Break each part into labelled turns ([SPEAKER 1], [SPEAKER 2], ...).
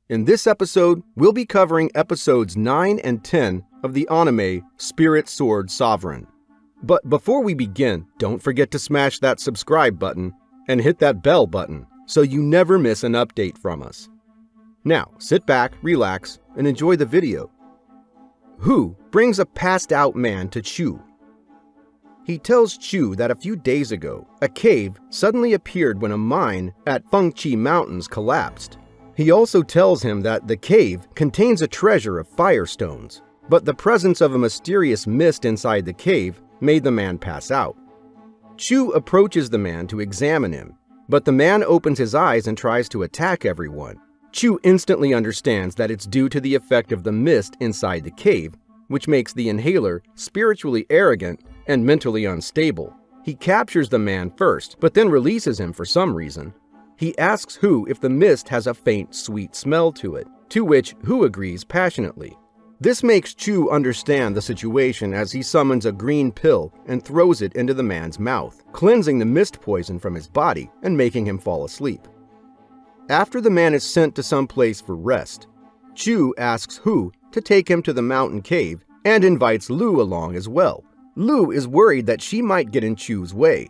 [SPEAKER 1] In this episode, we'll be covering episodes 9 and 10 of the anime Spirit Sword Sovereign. But before we begin, don't forget to smash that subscribe button and hit that bell button so you never miss an update from us. Now, sit back, relax, and enjoy the video. Who brings a passed-out man to Chu? He tells Chu that a few days ago, a cave suddenly appeared when a mine at Fengqi Mountains collapsed. He also tells him that the cave contains a treasure of firestones, but the presence of a mysterious mist inside the cave made the man pass out. Chu approaches the man to examine him, but the man opens his eyes and tries to attack everyone. Chu instantly understands that it's due to the effect of the mist inside the cave, which makes the inhaler spiritually arrogant and mentally unstable. He captures the man first, but then releases him for some reason. He asks Hu if the mist has a faint, sweet smell to it, to which Hu agrees passionately. This makes Chu understand the situation as he summons a green pill and throws it into the man's mouth, cleansing the mist poison from his body and making him fall asleep. After the man is sent to some place for rest, Chu asks Hu to take him to the mountain cave and invites Lu along as well. Lu is worried that she might get in Chu's way,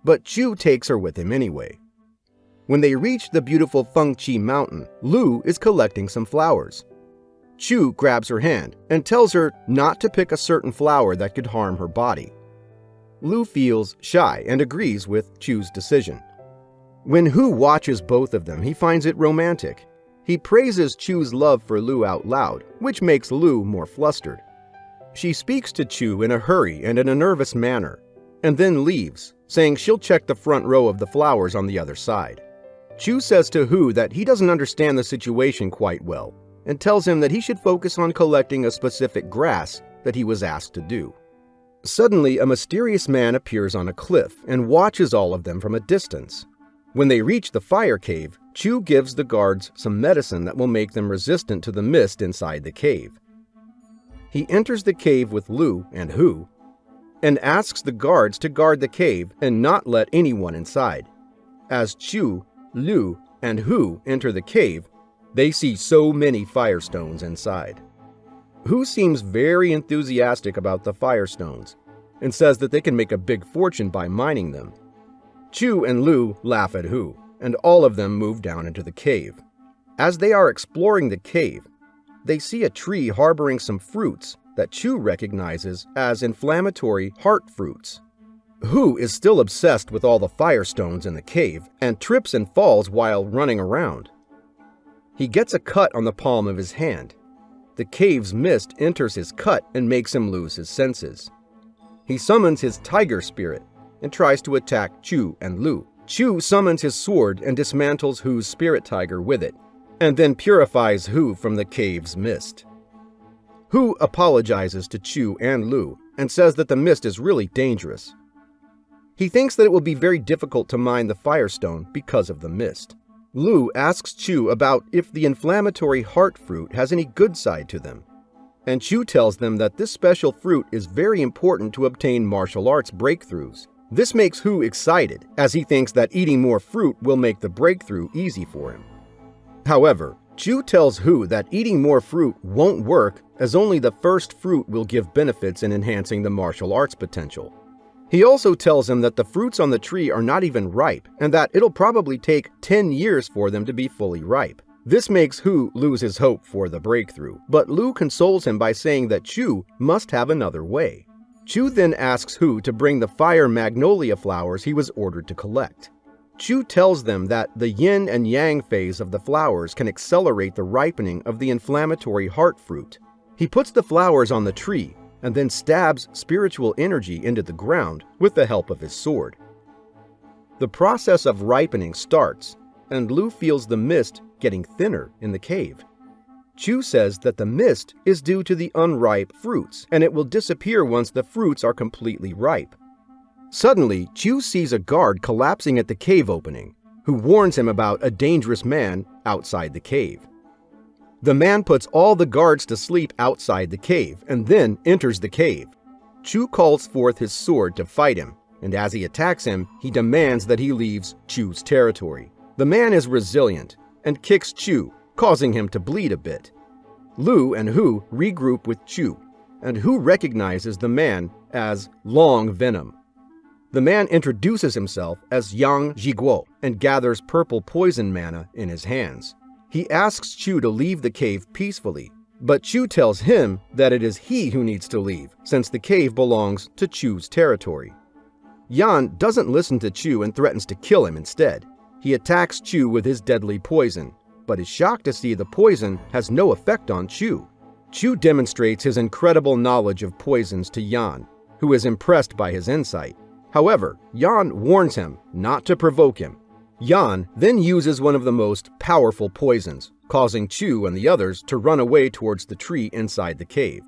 [SPEAKER 1] but Chu takes her with him anyway. When they reach the beautiful Fengqi Mountain, Lu is collecting some flowers. Chu grabs her hand and tells her not to pick a certain flower that could harm her body. Lu feels shy and agrees with Chu's decision. When Hu watches both of them, he finds it romantic. He praises Chu's love for Lu out loud, which makes Lu more flustered. She speaks to Chu in a hurry and in a nervous manner, and then leaves, saying she'll check the front row of the flowers on the other side. Chu says to Hu that he doesn't understand the situation quite well, and tells him that he should focus on collecting a specific grass that he was asked to do. Suddenly, a mysterious man appears on a cliff and watches all of them from a distance. When they reach the fire cave, Chu gives the guards some medicine that will make them resistant to the mist inside the cave. He enters the cave with Lu and Hu, and asks the guards to guard the cave and not let anyone inside. As Chu, Lu, and Hu enter the cave, they see so many firestones inside. Hu seems very enthusiastic about the firestones and says that they can make a big fortune by mining them. Chu and Lu laugh at Hu, and all of them move down into the cave. As they are exploring the cave, they see a tree harboring some fruits that Chu recognizes as inflammatory heart fruits. Hu is still obsessed with all the firestones in the cave and trips and falls while running around. He gets a cut on the palm of his hand. The cave's mist enters his cut and makes him lose his senses. He summons his tiger spirit and tries to attack Chu and Lu. Chu summons his sword and dismantles Hu's spirit tiger with it, and then purifies Hu from the cave's mist. Hu apologizes to Chu and Lu and says that the mist is really dangerous. He thinks that it will be very difficult to mine the firestone because of the mist. Lu asks Chu about if the inflammatory heart fruit has any good side to them, and Chu tells them that this special fruit is very important to obtain martial arts breakthroughs. This makes Hu excited, as he thinks that eating more fruit will make the breakthrough easy for him. However, Chu tells Hu that eating more fruit won't work, as only the first fruit will give benefits in enhancing the martial arts potential. He also tells him that the fruits on the tree are not even ripe, and that it'll probably take 10 years for them to be fully ripe. This makes Hu lose his hope for the breakthrough, but Lu consoles him by saying that Chu must have another way. Chu then asks Hu to bring the fire magnolia flowers he was ordered to collect. Chu tells them that the yin and yang phase of the flowers can accelerate the ripening of the inflammatory heart fruit. He puts the flowers on the tree and then stabs spiritual energy into the ground with the help of his sword. The process of ripening starts, and Lu feels the mist getting thinner in the cave. Chu says that the mist is due to the unripe fruits, and it will disappear once the fruits are completely ripe. Suddenly, Chu sees a guard collapsing at the cave opening, who warns him about a dangerous man outside the cave. The man puts all the guards to sleep outside the cave and then enters the cave. Chu calls forth his sword to fight him, and as he attacks him, he demands that he leaves Chu's territory. The man is resilient and kicks Chu, causing him to bleed a bit. Lu and Hu regroup with Chu, and Hu recognizes the man as Long Venom. The man introduces himself as Yang Jiguo and gathers purple poison mana in his hands. He asks Chu to leave the cave peacefully, but Chu tells him that it is he who needs to leave, since the cave belongs to Chu's territory. Yan doesn't listen to Chu and threatens to kill him instead. He attacks Chu with his deadly poison, but is shocked to see the poison has no effect on Chu. Chu demonstrates his incredible knowledge of poisons to Yan, who is impressed by his insight. However, Yan warns him not to provoke him. Yan then uses one of the most powerful poisons, causing Chu and the others to run away towards the tree inside the cave.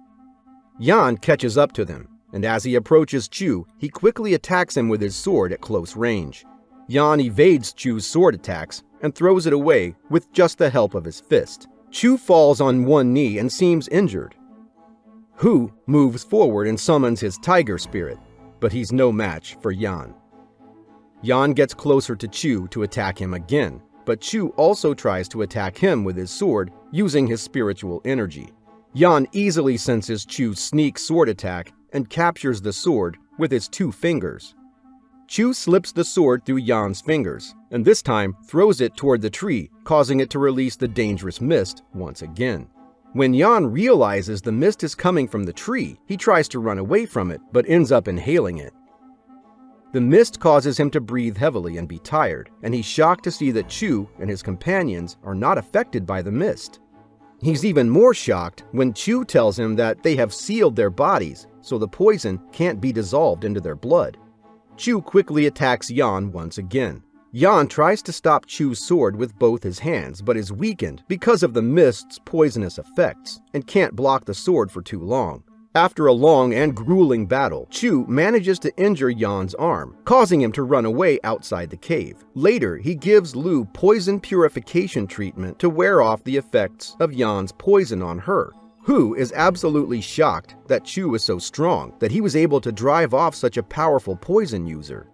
[SPEAKER 1] Yan catches up to them, and as he approaches Chu, he quickly attacks him with his sword at close range. Yan evades Chu's sword attacks and throws it away with just the help of his fist. Chu falls on one knee and seems injured. Hu moves forward and summons his tiger spirit, but he's no match for Yan. Yan gets closer to Chu to attack him again, but Chu also tries to attack him with his sword using his spiritual energy. Yan easily senses Chu's sneak sword attack and captures the sword with his 2 fingers. Chu slips the sword through Yan's fingers, and this time throws it toward the tree, causing it to release the dangerous mist once again. When Yan realizes the mist is coming from the tree, he tries to run away from it, but ends up inhaling it. The mist causes him to breathe heavily and be tired, and he's shocked to see that Chu and his companions are not affected by the mist. He's even more shocked when Chu tells him that they have sealed their bodies, so the poison can't be dissolved into their blood. Chu quickly attacks Yan once again. Yan tries to stop Chu's sword with both his hands, but is weakened because of the mist's poisonous effects, and can't block the sword for too long. After a long and grueling battle, Chu manages to injure Yan's arm, causing him to run away outside the cave. Later, he gives Lu poison purification treatment to wear off the effects of Yan's poison on her. Hu is absolutely shocked that Chu is so strong that he was able to drive off such a powerful poison user.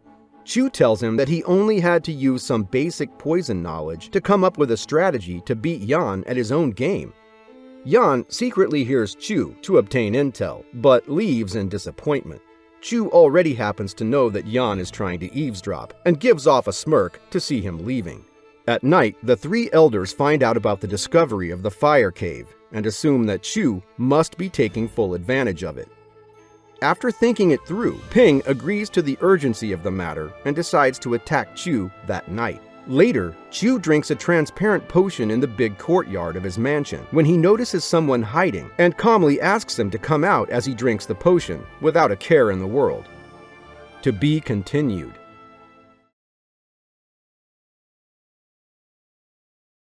[SPEAKER 1] Chu tells him that he only had to use some basic poison knowledge to come up with a strategy to beat Yan at his own game. Yan secretly hears Chu to obtain intel, but leaves in disappointment. Chu already happens to know that Yan is trying to eavesdrop, and gives off a smirk to see him leaving. At night, the 3 elders find out about the discovery of the fire cave, and assume that Chu must be taking full advantage of it. After thinking it through, Ping agrees to the urgency of the matter and decides to attack Chu that night. Later, Chu drinks a transparent potion in the big courtyard of his mansion when he notices someone hiding and calmly asks him to come out as he drinks the potion without a care in the world. To be continued.